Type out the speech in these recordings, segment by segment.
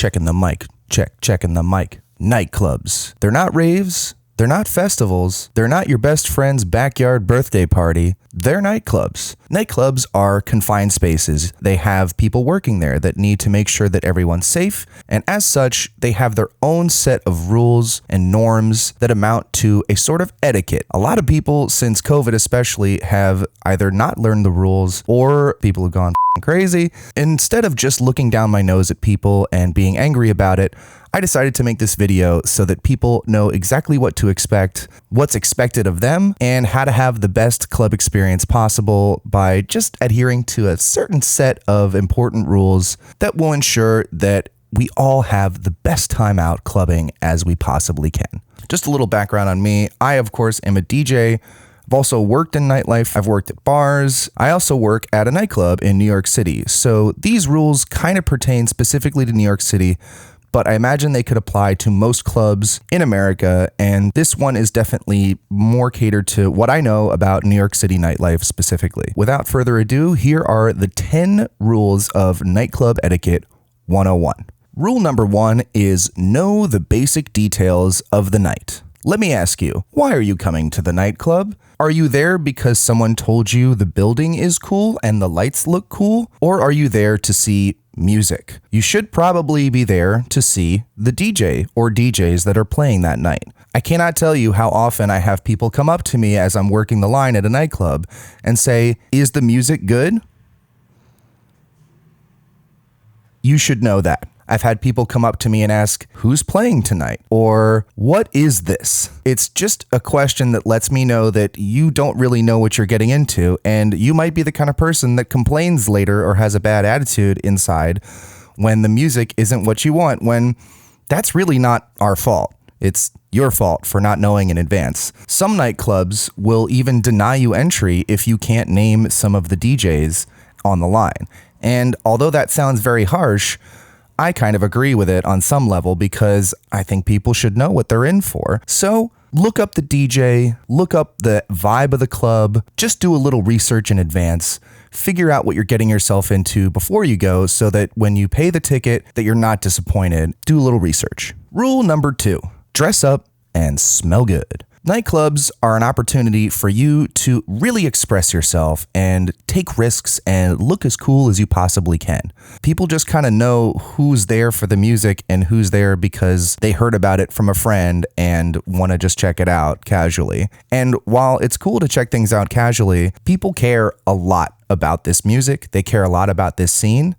Checking the mic. Checking the mic. Nightclubs. They're not raves. They're not festivals. They're not your best friend's backyard birthday party. They're nightclubs. Nightclubs are confined spaces. They have people working there that need to make sure that everyone's safe, and as such, they have their own set of rules and norms that amount to a sort of etiquette. A lot of people, since COVID especially, have either not learned the rules or people have gone crazy. Instead of just looking down my nose at people and being angry about it, I decided to make this video so that people know exactly what to expect, what's expected of them, and how to have the best club experience possible by just adhering to a certain set of important rules that will ensure that we all have the best time out clubbing as we possibly can. Just a little background on me. I, of course, am a DJ. I've also worked in nightlife. I've worked at bars. I also work at a nightclub in New York City. So these rules kind of pertain specifically to New York City, but I imagine they could apply to most clubs in America, and this one is definitely more catered to what I know about New York City nightlife specifically. Without further ado, here are the 10 rules of nightclub etiquette 101. Rule number 1 is know the basic details of the night. Let me ask you, why are you coming to the nightclub? Are you there because someone told you the building is cool and the lights look cool? Or are you there to see music? You should probably be there to see the DJ or DJs that are playing that night. I cannot tell you how often I have people come up to me as I'm working the line at a nightclub and say, "Is the music good?" You should know that. I've had people come up to me and ask, "Who's playing tonight?" Or, "What is this?" It's just a question that lets me know that you don't really know what you're getting into, and you might be the kind of person that complains later or has a bad attitude inside when the music isn't what you want, when that's really not our fault. It's your fault for not knowing in advance. Some nightclubs will even deny you entry if you can't name some of the DJs on the line. And although that sounds very harsh, I kind of agree with it on some level because I think people should know what they're in for. So look up the DJ, look up the vibe of the club, just do a little research in advance, figure out what you're getting yourself into before you go so that when you pay the ticket that you're not disappointed. Do a little research. Rule number 2, dress up and smell good. Nightclubs are an opportunity for you to really express yourself and take risks and look as cool as you possibly can. People just kind of know who's there for the music and who's there because they heard about it from a friend and want to just check it out casually. And while it's cool to check things out casually, people care a lot about this music. They care a lot about this scene.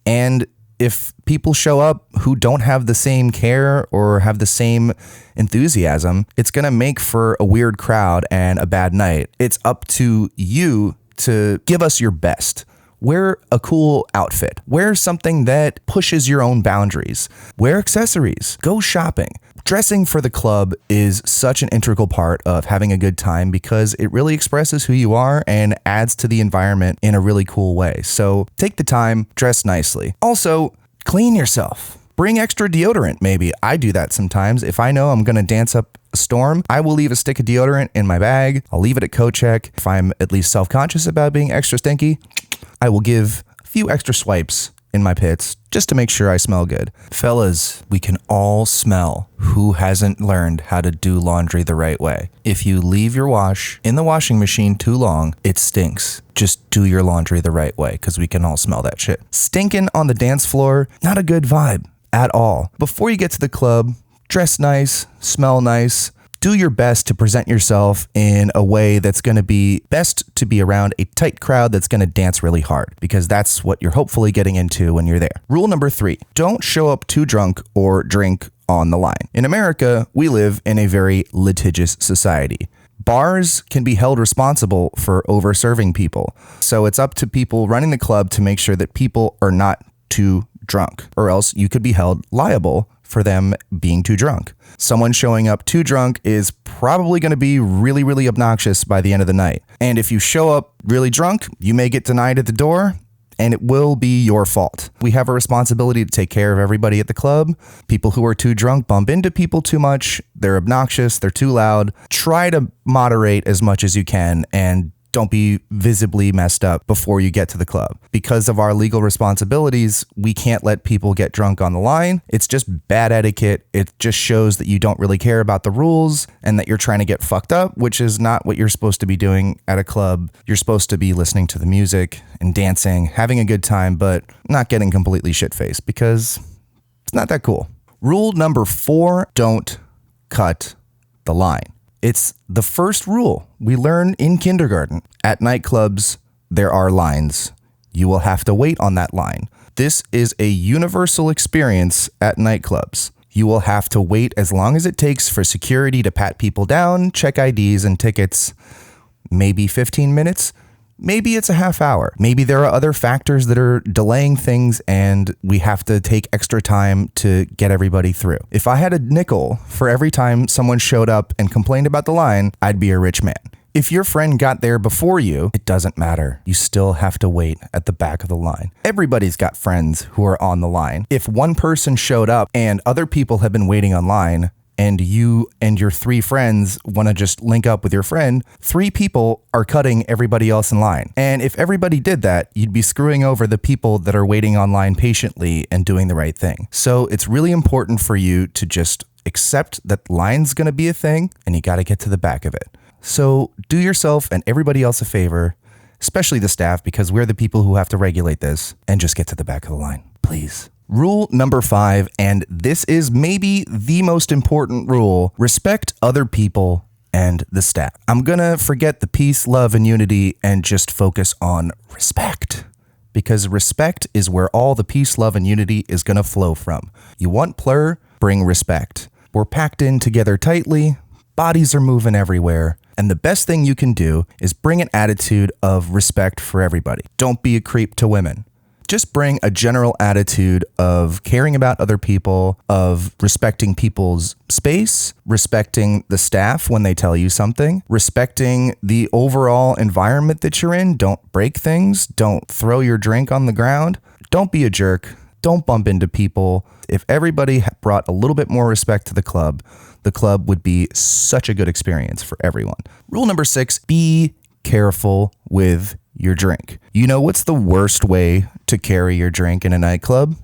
And if people show up who don't have the same care or have the same enthusiasm, it's going to make for a weird crowd and a bad night. It's up to you to give us your best. Wear a cool outfit. Wear something that pushes your own boundaries. Wear accessories. Go shopping. Dressing for the club is such an integral part of having a good time because it really expresses who you are and adds to the environment in a really cool way. So take the time, dress nicely. Also, clean yourself. Bring extra deodorant, maybe. I do that sometimes. If I know I'm going to dance up a storm, I will leave a stick of deodorant in my bag. I'll leave it at coat check. If I'm at least self-conscious about being extra stinky, I will give a few extra swipes in my pits just to make sure I smell good. Fellas, we can all smell who hasn't learned how to do laundry the right way. If you leave your wash in the washing machine too long, it stinks. Just do your laundry the right way because we can all smell that shit. Stinking on the dance floor, not a good vibe at all. Before you get to the club, dress nice, smell nice. Do your best to present yourself in a way that's going to be best to be around a tight crowd that's going to dance really hard because that's what you're hopefully getting into when you're there. Rule number 3, don't show up too drunk or drink on the line. In America, we live in a very litigious society. Bars can be held responsible for over-serving people. So it's up to people running the club to make sure that people are not too drunk, or else you could be held liable for them being too drunk. Someone showing up too drunk is probably going to be really, really obnoxious by the end of the night. And if you show up really drunk, you may get denied at the door, and it will be your fault. We have a responsibility to take care of everybody at the club. People who are too drunk bump into people too much. They're obnoxious. They're too loud. Try to moderate as much as you can and Don't be visibly messed up before you get to the club. Because of our legal responsibilities, we can't let people get drunk on the line. It's just bad etiquette. It just shows that you don't really care about the rules and that you're trying to get fucked up, which is not what you're supposed to be doing at a club. You're supposed to be listening to the music and dancing, having a good time, but not getting completely shit-faced because it's not that cool. Rule number 4, don't cut the line. It's the first rule we learn in kindergarten. At nightclubs, there are lines. You will have to wait on that line. This is a universal experience at nightclubs. You will have to wait as long as it takes for security to pat people down, check IDs and tickets. Maybe 15 minutes. Maybe it's a half hour. Maybe there are other factors that are delaying things and we have to take extra time to get everybody through. If I had a nickel for every time someone showed up and complained about the line, I'd be a rich man. If your friend got there before you, it doesn't matter. You still have to wait at the back of the line. Everybody's got friends who are on the line. If one person showed up and other people have been waiting online, and you and your 3 friends want to just link up with your friend, 3 people are cutting everybody else in line. And if everybody did that, you'd be screwing over the people that are waiting online patiently and doing the right thing. So it's really important for you to just accept that line's going to be a thing and you got to get to the back of it. So do yourself and everybody else a favor, especially the staff, because we're the people who have to regulate this, and just get to the back of the line, please. Rule number 5, and this is maybe the most important rule: respect other people and the staff. I'm gonna forget the peace, love, and unity and just focus on respect, because respect is where all the peace, love, and unity is gonna flow from. You want plur? Bring respect. We're packed in together tightly, bodies are moving everywhere, and the best thing you can do is bring an attitude of respect for everybody. Don't be a creep to women. Just bring a general attitude of caring about other people, of respecting people's space, respecting the staff when they tell you something, respecting the overall environment that you're in. Don't break things. Don't throw your drink on the ground. Don't be a jerk. Don't bump into people. If everybody brought a little bit more respect to the club would be such a good experience for everyone. Rule number 6, be careful with your drink. You know what's the worst way to carry your drink in a nightclub?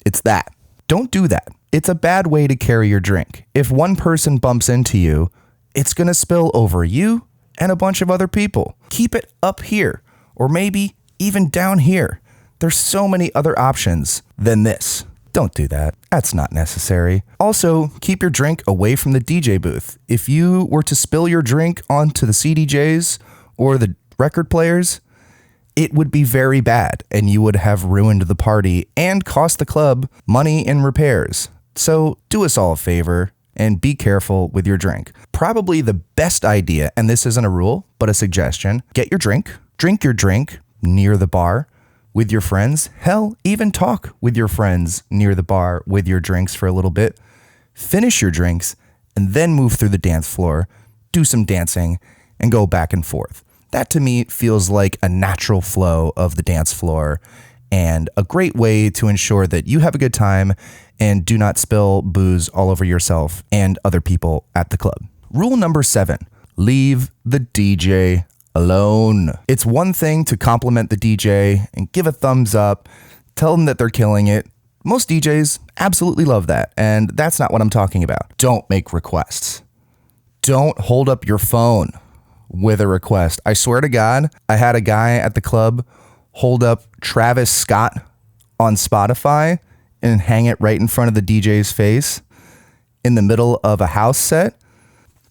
It's that. Don't do that. It's a bad way to carry your drink. If one person bumps into you, it's going to spill over you and a bunch of other people. Keep it up here, or maybe even down here. There's so many other options than this. Don't do that. That's not necessary. Also, keep your drink away from the DJ booth. If you were to spill your drink onto the CDJs or the record players, it would be very bad and you would have ruined the party and cost the club money in repairs. So do us all a favor and be careful with your drink. Probably the best idea, and this isn't a rule, but a suggestion: get your drink, drink your drink near the bar with your friends. Hell, even talk with your friends near the bar with your drinks for a little bit. Finish your drinks and then move through the dance floor, do some dancing, and go back and forth. That to me feels like a natural flow of the dance floor and a great way to ensure that you have a good time and do not spill booze all over yourself and other people at the club. Rule number 7, leave the DJ alone. It's one thing to compliment the DJ and give a thumbs up, tell them that they're killing it. Most DJs absolutely love that, and that's not what I'm talking about. Don't make requests. Don't hold up your phone with a request. I swear to God, I had a guy at the club hold up Travis Scott on Spotify and hang it right in front of the DJ's face in the middle of a house set.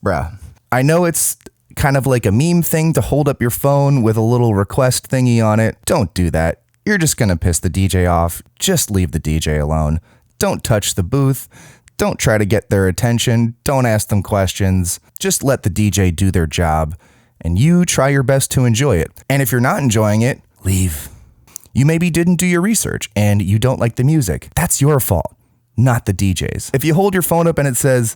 Bruh, I know it's kind of like a meme thing to hold up your phone with a little request thingy on it. Don't do that. You're just gonna piss the DJ off. Just leave the DJ alone. Don't touch the booth. Don't try to get their attention. Don't ask them questions. Just let the DJ do their job and you try your best to enjoy it. And if you're not enjoying it, leave. You maybe didn't do your research and you don't like the music. That's your fault, not the DJ's. If you hold your phone up and it says,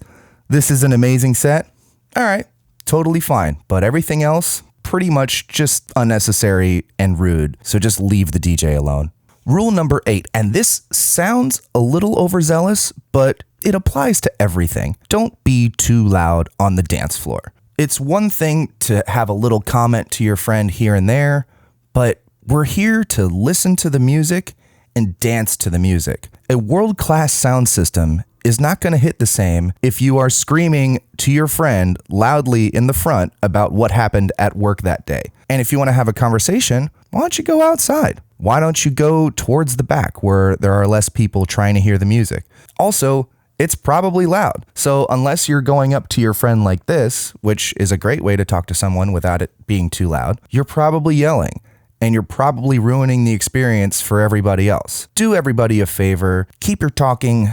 "This is an amazing set," all right, totally fine. But everything else, pretty much just unnecessary and rude. So just leave the DJ alone. Rule number 8, and this sounds a little overzealous, but it applies to everything. Don't be too loud on the dance floor. It's one thing to have a little comment to your friend here and there, but we're here to listen to the music and dance to the music. A world-class sound system is not going to hit the same if you are screaming to your friend loudly in the front about what happened at work that day. And if you want to have a conversation, why don't you go outside? Why don't you go towards the back where there are less people trying to hear the music? Also, it's probably loud. So unless you're going up to your friend like this, which is a great way to talk to someone without it being too loud, you're probably yelling. And you're probably ruining the experience for everybody else. Do everybody a favor, keep your talking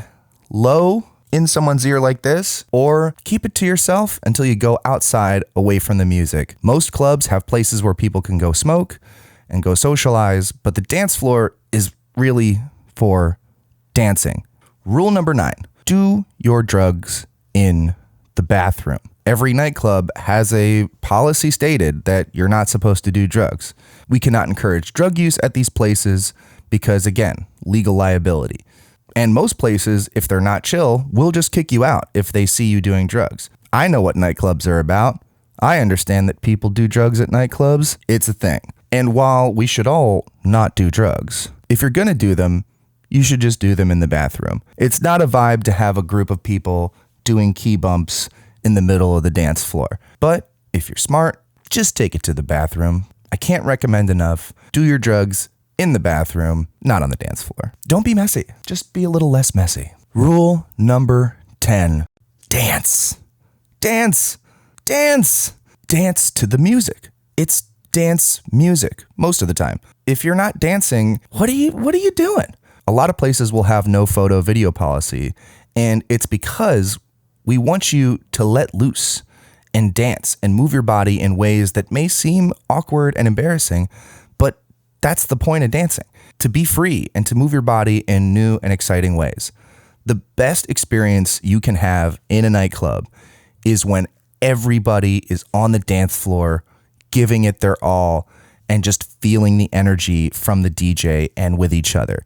low in someone's ear like this, or keep it to yourself until you go outside away from the music. Most clubs have places where people can go smoke and go socialize, but the dance floor is really for dancing. Rule number 9, do your drugs in the bathroom. Every nightclub has a policy stated that you're not supposed to do drugs. We cannot encourage drug use at these places because, again, legal liability. And most places, if they're not chill, will just kick you out if they see you doing drugs. I know what nightclubs are about. I understand that people do drugs at nightclubs. It's a thing. And while we should all not do drugs, if you're going to do them, you should just do them in the bathroom. It's not a vibe to have a group of people doing key bumps in the middle of the dance floor. But if you're smart, just take it to the bathroom. I can't recommend enough. Do your drugs in the bathroom, not on the dance floor. Don't be messy. Just be a little less messy. Rule number 10, dance. Dance. Dance. Dance to the music. It's dance music most of the time. If you're not dancing, what are you doing? A lot of places will have no photo video policy, and it's because we want you to let loose and dance and move your body in ways that may seem awkward and embarrassing, but that's the point of dancing, to be free and to move your body in new and exciting ways. The best experience you can have in a nightclub is when everybody is on the dance floor, giving it their all and just feeling the energy from the DJ and with each other.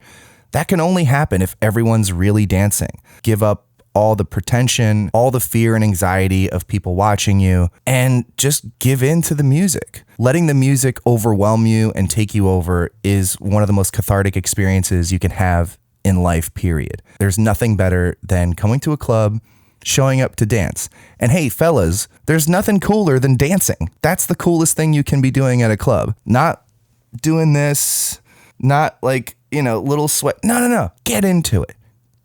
That can only happen if everyone's really dancing. Give up all the pretension, all the fear and anxiety of people watching you, and just give in to the music. Letting the music overwhelm you and take you over is one of the most cathartic experiences you can have in life, period. There's nothing better than coming to a club, showing up to dance. And hey, fellas, there's nothing cooler than dancing. That's the coolest thing you can be doing at a club. Not doing this, not like, little sweat. No. Get into it.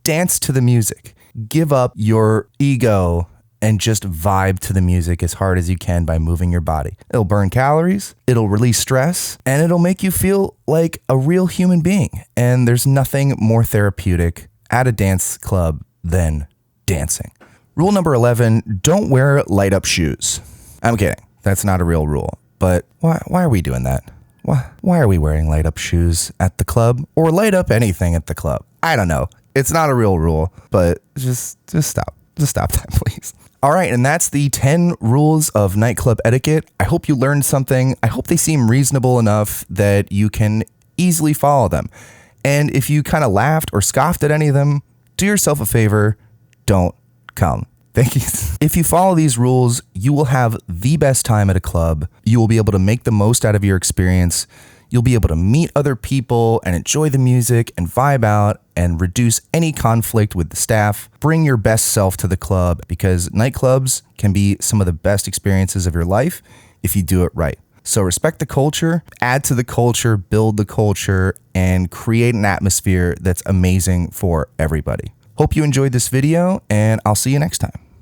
Dance to the music. Give up your ego and just vibe to the music as hard as you can by moving your body. It'll burn calories, it'll release stress, and it'll make you feel like a real human being. And there's nothing more therapeutic at a dance club than dancing. Rule number 11, don't wear light up shoes. I'm kidding. That's not a real rule. But why are we doing that? Why are we wearing light up shoes at the club or light up anything at the club? I don't know. It's not a real rule, but just stop. Just stop that, please. All right, and that's the 10 rules of nightclub etiquette. I hope you learned something. I hope they seem reasonable enough that you can easily follow them. And if you kind of laughed or scoffed at any of them, do yourself a favor, don't come. Thank you. If you follow these rules, you will have the best time at a club. You will be able to make the most out of your experience. You'll be able to meet other people and enjoy the music and vibe out and reduce any conflict with the staff. Bring your best self to the club because nightclubs can be some of the best experiences of your life if you do it right. So respect the culture, add to the culture, build the culture, and create an atmosphere that's amazing for everybody. Hope you enjoyed this video, and I'll see you next time.